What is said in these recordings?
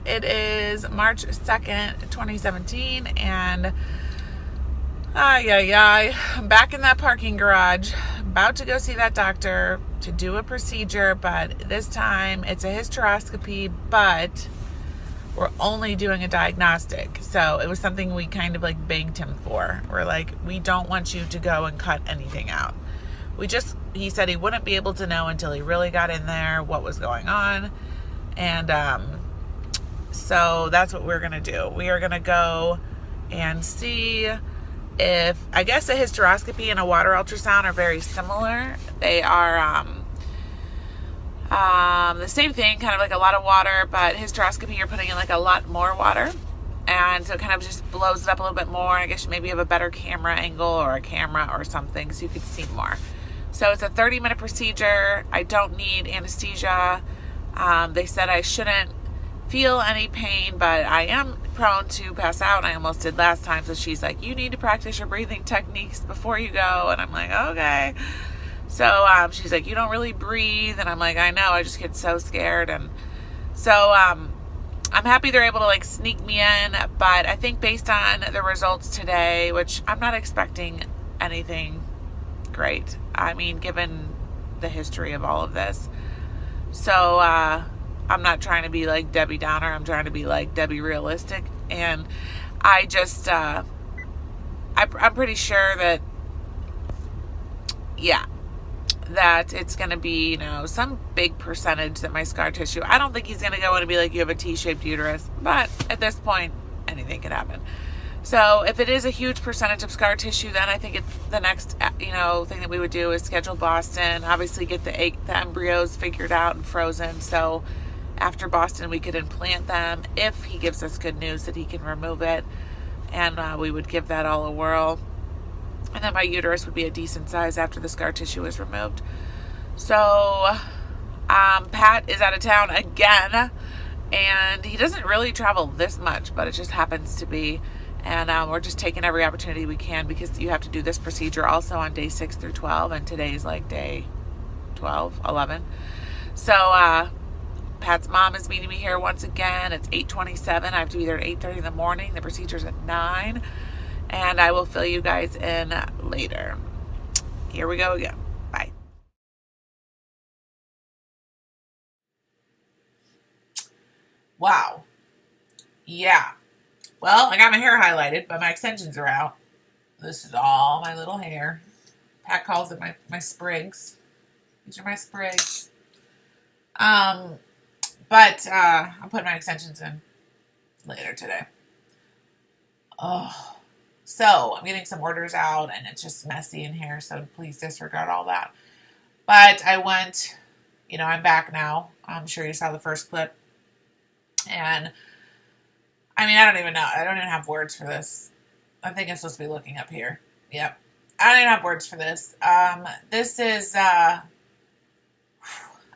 It is March 2nd, 2017, and I'm back in that parking garage, about to go see that doctor to do a procedure, but this time it's a hysteroscopy, but we're only doing a diagnostic. So it was something we kind of like begged him for. We're like, we don't want you to go and cut anything out. He said he wouldn't be able to know until he really got in there what was going on. And so that's what we're going to do. We are going to go and see if, I guess a hysteroscopy and a water ultrasound are very similar. They are the same thing, kind of like a lot of water, but hysteroscopy, you're putting in like a lot more water. And so it kind of just blows it up a little bit more. I guess maybe you have a better camera angle or a camera or something so you could see more. So it's a 30-minute procedure. I don't need anesthesia. They said I shouldn't feel any pain, but I am prone to pass out, and I almost did last time. So she's like, you need to practice your breathing techniques before you go. And I'm like, okay. So she's like, you don't really breathe. And I'm like, I know, I just get so scared. And so I'm happy they're able to like sneak me in, but I think based on the results today, which I'm not expecting anything great. I mean, given the history of all of this. So I'm not trying to be like Debbie Downer. I'm trying to be like Debbie realistic. And I just, I'm pretty sure that, that it's going to be, some big percentage that my scar tissue, I don't think he's going to go in and be like, you have a T-shaped uterus. But at this point, anything could happen. So if it is a huge percentage of scar tissue, then I think the next, thing that we would do is schedule Boston, obviously get the embryos figured out and frozen. So after Boston, we could implant them if he gives us good news that he can remove it. And we would give that all a whirl. And then my uterus would be a decent size after the scar tissue is removed. So Pat is out of town again. And he doesn't really travel this much, but it just happens to be. And we're just taking every opportunity we can because you have to do this procedure also on day 6 through 12. And today's like day 12, 11. So Pat's mom is meeting me here once again. It's 8:27. I have to be there at 8:30 in the morning. The procedure's at 9. And I will fill you guys in later. Here we go again. Bye. Wow. Yeah. Well, I got my hair highlighted, but my extensions are out. This is all my little hair. Pat calls it my sprigs. These are my sprigs. But I'll put my extensions in later today. Oh, so I'm getting some orders out, and it's just messy in here, so please disregard all that. But I went, I'm back now. I'm sure you saw the first clip. And I mean, I don't even know. I don't even have words for this. I think I'm supposed to be looking up here. Yep. I don't even have words for this. This is, all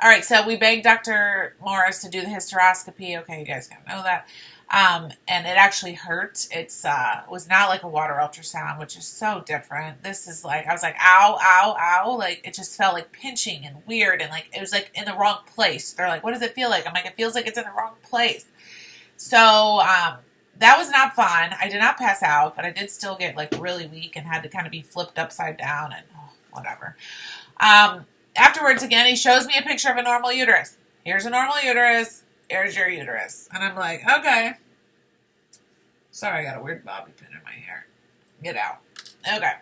right. So we begged Dr. Morris to do the hysteroscopy. Okay. You guys gotta know that. And it actually hurt. It was not like a water ultrasound, which is so different. This is like, I was like, ow, ow, ow. Like, it just felt like pinching and weird. And like, it was like in the wrong place. They're like, what does it feel like? I'm like, it feels like it's in the wrong place. So, that was not fun. I did not pass out, but I did still get like really weak and had to kind of be flipped upside down and whatever. Afterwards, again, he shows me a picture of a normal uterus. Here's a normal uterus. Here's your uterus. And I'm like, okay. Sorry, I got a weird bobby pin in my hair. Get out. Okay.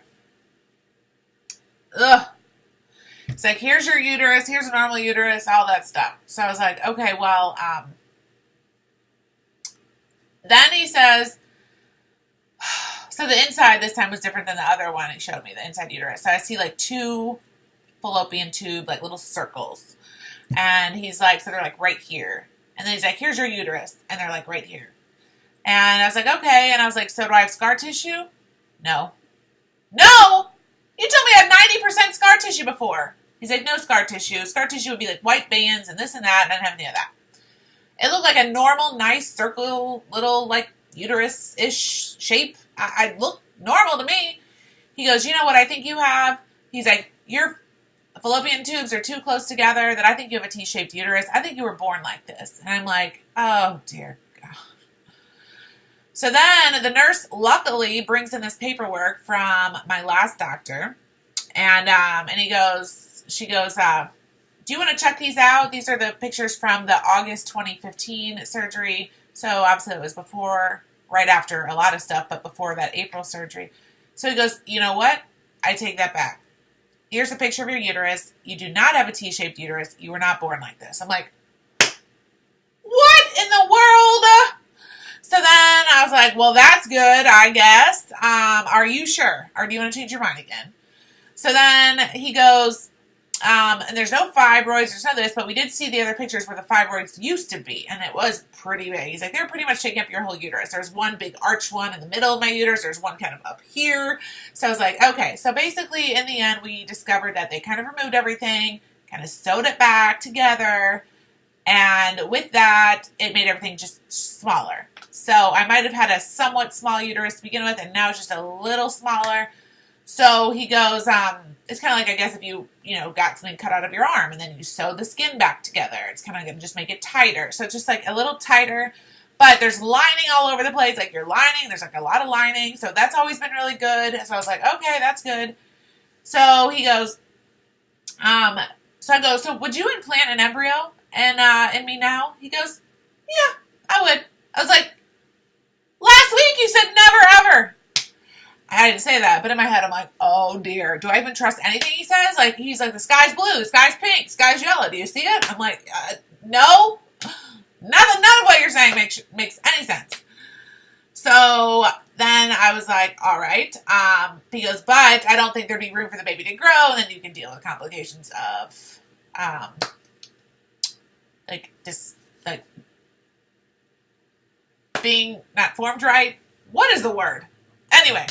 Ugh. It's like, here's your uterus. Here's a normal uterus. All that stuff. So I was like, okay, well, then he says, so the inside this time was different than the other one. He showed me the inside uterus. So I see like 2 fallopian tube, like little circles. And he's like, so they're like right here. And then he's like, here's your uterus. And they're like right here. And I was like, okay. And I was like, so do I have scar tissue? No. No! You told me I had 90% scar tissue before. He's like, no scar tissue. Scar tissue would be like white bands and this and that. And I didn't have any of that. It looked like a normal, nice, circle, little, like, uterus-ish shape. I looked normal to me. He goes, you know what I think you have? He's like, your fallopian tubes are too close together that I think you have a T-shaped uterus. I think you were born like this. And I'm like, oh, dear God. So then the nurse luckily brings in this paperwork from my last doctor, and she goes, do you want to check these out? These are the pictures from the August 2015 surgery. So obviously it was before, right after a lot of stuff, but before that April surgery. So he goes, you know what? I take that back. Here's a picture of your uterus. You do not have a T-shaped uterus. You were not born like this. I'm like, what in the world? So then I was like, well, that's good, I guess. Are you sure? Or do you want to change your mind again? So then he goes, and there's no fibroids, there's none of this, but we did see the other pictures where the fibroids used to be, and it was pretty big. He's like, they're pretty much taking up your whole uterus. There's one big arch one in the middle of my uterus. There's one kind of up here. So I was like, okay. So basically, in the end, we discovered that they kind of removed everything, kind of sewed it back together, and with that, it made everything just smaller. So I might have had a somewhat small uterus to begin with, and now it's just a little smaller. So he goes, it's kind of like, I guess, if you got something cut out of your arm and then you sew the skin back together. It's kind of going to just make it tighter. So it's just like a little tighter, but there's lining all over the place. Like your lining, there's like a lot of lining. So that's always been really good. So I was like, okay, that's good. So he goes, so I go, so would you implant an embryo in me now? He goes, yeah, I would. I was like, last week you said never, ever. I didn't say that, but in my head, I'm like, oh dear, do I even trust anything he says? Like, he's like, the sky's blue, the sky's pink, the sky's yellow. Do you see it? I'm like, no, none of what you're saying makes any sense. So then I was like, all right. He goes, but I don't think there'd be room for the baby to grow, and then you can deal with complications of, being not formed right. What is the word? Anyway,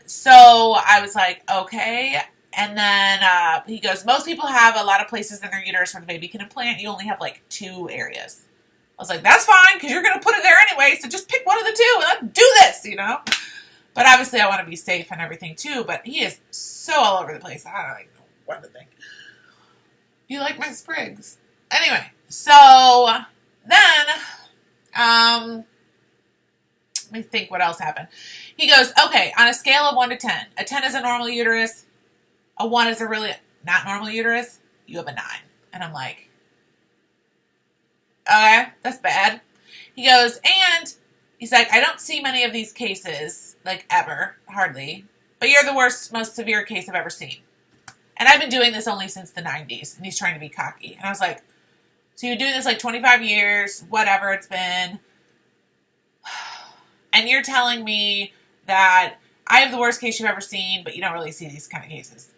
so I was like, okay. And then he goes, most people have a lot of places in their uterus where the baby can implant. You only have like 2 areas. I was like, that's fine, because you're going to put it there anyway, so just pick one of the 2 and let's do this, But obviously I want to be safe and everything too, but he is so all over the place. I don't even know what to think. You like my sprigs? Anyway, so then, let me think what else happened. He goes, okay, on a scale of 1 to 10, a 10 is a normal uterus, a 1 is a really not normal uterus, you have a 9. And I'm like, okay, that's bad. He goes, and he's like, I don't see many of these cases, like ever, hardly, but you're the worst, most severe case I've ever seen. And I've been doing this only since the 90s, and he's trying to be cocky. And I was like, so you're doing this like 25 years, whatever it's been, and you're telling me that I have the worst case you've ever seen, but you don't really see these kind of cases.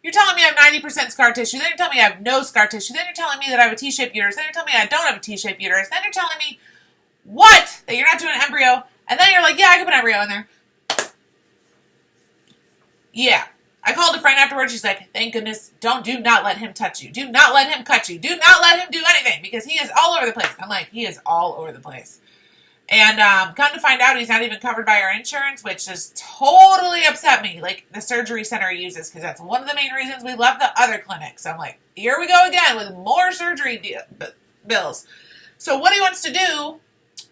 You're telling me I have 90% scar tissue. Then you're telling me I have no scar tissue. Then you're telling me that I have a T-shaped uterus. Then you're telling me I don't have a T-shaped uterus. Then you're telling me, what? That you're not doing an embryo. And then you're like, yeah, I can put an embryo in there. Yeah. I called a friend afterwards. She's like, thank goodness, do not let him touch you. Do not let him cut you. Do not let him do anything, because he is all over the place. I'm like, he is all over the place. And come to find out, he's not even covered by our insurance, which just totally upset me. Like the surgery center he uses, because that's one of the main reasons we left the other clinic. So I'm like, here we go again with more surgery bills. So what he wants to do,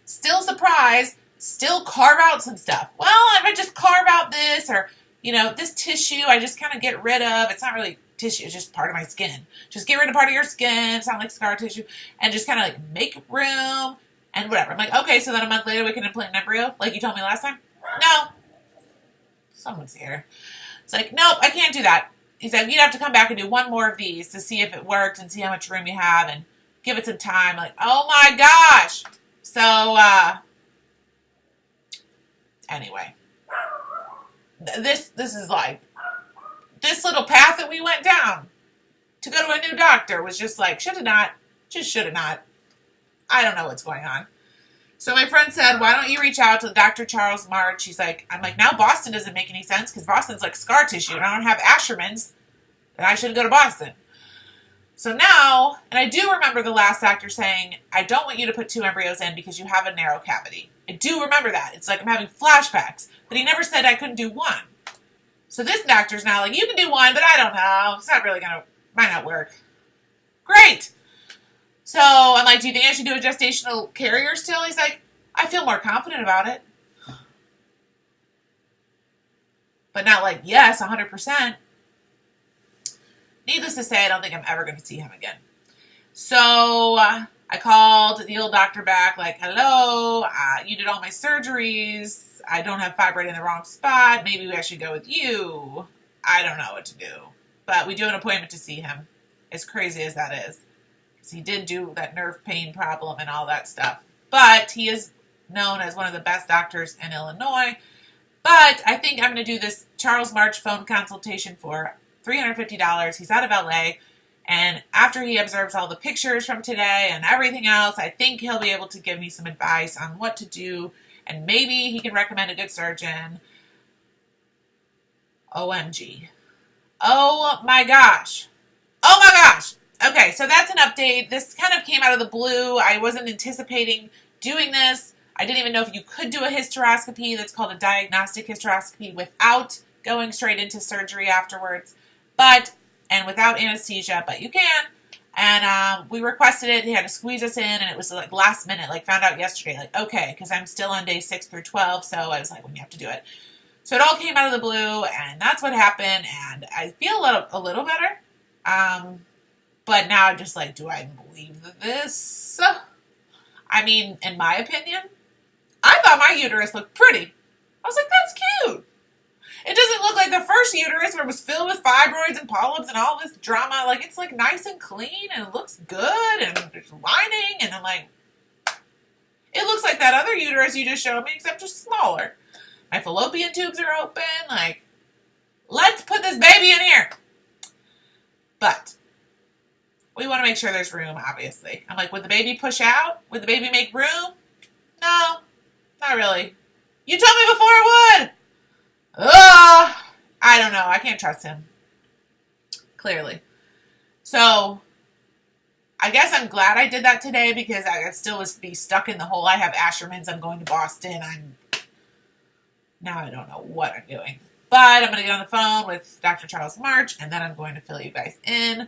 still surprise, still carve out some stuff. Well, if I just carve out this, or this tissue, I just kind of get rid of. It's not really tissue, it's just part of my skin. Just get rid of part of your skin. It's not like scar tissue, and just kind of like make room. And whatever. I'm like, okay, so then a month later we can implant an embryo, like you told me last time? No. Someone's here. It's like, nope, I can't do that. He said, you'd have to come back and do 1 more of these to see if it worked and see how much room you have and give it some time. I'm like, oh my gosh. So, anyway. This is like, this little path that we went down to go to a new doctor was just like, should have not. I don't know what's going on. So my friend said, why don't you reach out to Dr. Charles March? I'm like, now Boston doesn't make any sense, because Boston's like scar tissue, and I don't have Asherman's, and I shouldn't go to Boston. So now, and I do remember the last doctor saying, I don't want you to put 2 embryos in because you have a narrow cavity. I do remember that. It's like I'm having flashbacks, but he never said I couldn't do 1. So this doctor's now like, you can do 1, but I don't know. It's not really might not work. Great. So I'm like, do you think I should do a gestational carrier still? He's like, I feel more confident about it. But not like, yes, 100%. Needless to say, I don't think I'm ever going to see him again. So I called the old doctor back, like, hello, you did all my surgeries. I don't have fibroid in the wrong spot. Maybe I should go with you. I don't know what to do. But we do an appointment to see him, as crazy as that is. Because he did do that nerve pain problem and all that stuff. But he is known as one of the best doctors in Illinois. But I think I'm going to do this Charles March phone consultation for $350. He's out of LA. And after he observes all the pictures from today and everything else, I think he'll be able to give me some advice on what to do. And maybe he can recommend a good surgeon. OMG. Oh my gosh. Oh my gosh. Okay, so that's an update. This kind of came out of the blue. I wasn't anticipating doing this. I didn't even know if you could do a hysteroscopy. That's called a diagnostic hysteroscopy without going straight into surgery afterwards. And without anesthesia, but you can. And we requested it. He had to squeeze us in, and it was like last minute, like found out yesterday, like, okay, because I'm still on day 6 through 12, so I was like, well, you have to do it. So it all came out of the blue, and that's what happened, and I feel a little better. But now I'm just like, do I believe this? I mean, in my opinion, I thought my uterus looked pretty. I was like, that's cute. It doesn't look like the first uterus where it was filled with fibroids and polyps and all this drama. Like, it's like nice and clean and it looks good and there's lining. And I'm like, it looks like that other uterus you just showed me, except just smaller. My fallopian tubes are open. Like, let's put this baby in here. But we want to make sure there's room, obviously. I'm like, would the baby push out? Would the baby make room? No, not really. You told me before it would. I don't know. I can't trust him. Clearly. So, I guess I'm glad I did that today because I still was be stuck in the hole. I have Asherman's. I'm going to Boston. Now I don't know what I'm doing. But I'm going to get on the phone with Dr. Charles March, and then I'm going to fill you guys in.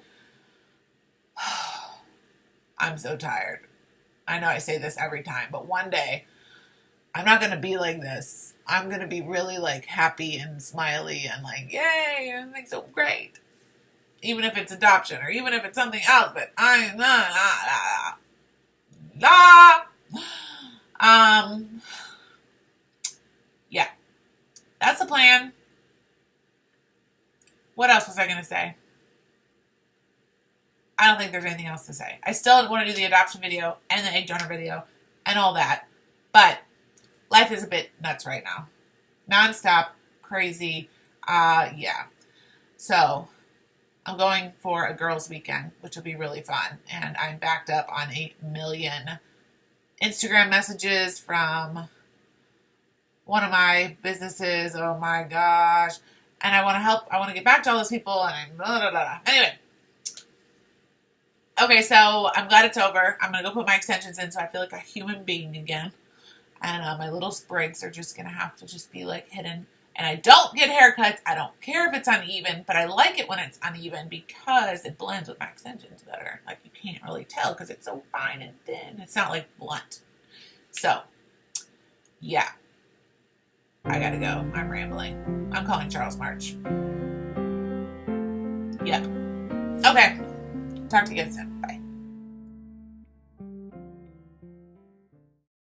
I'm so tired. I know I say this every time, but one day I'm not going to be like this. I'm going to be really like happy and smiley and like, yay, everything's so great. Even if it's adoption or even if it's something else, but yeah, that's the plan. What else was I going to say? I don't think there's anything else to say. I still want to do the adoption video and the egg donor video and all that, but life is a bit nuts right now. Nonstop, crazy. Yeah. So I'm going for a girls' weekend, which will be really fun. And I'm backed up on 8 million Instagram messages from one of my businesses. Oh my gosh. And I want to help. I want to get back to all those people. And I'm blah, blah, blah. Anyway. Okay, so I'm glad it's over. I'm going to go put my extensions in so I feel like a human being again. And my little sprigs are just going to have to just be like hidden. And I don't get haircuts. I don't care if it's uneven, but I like it when it's uneven because it blends with my extensions better. Like you can't really tell because it's so fine and thin. It's not like blunt. So, yeah. I got to go. I'm rambling. I'm calling Charles March. Yep. Okay. Talk to you guys soon. Bye.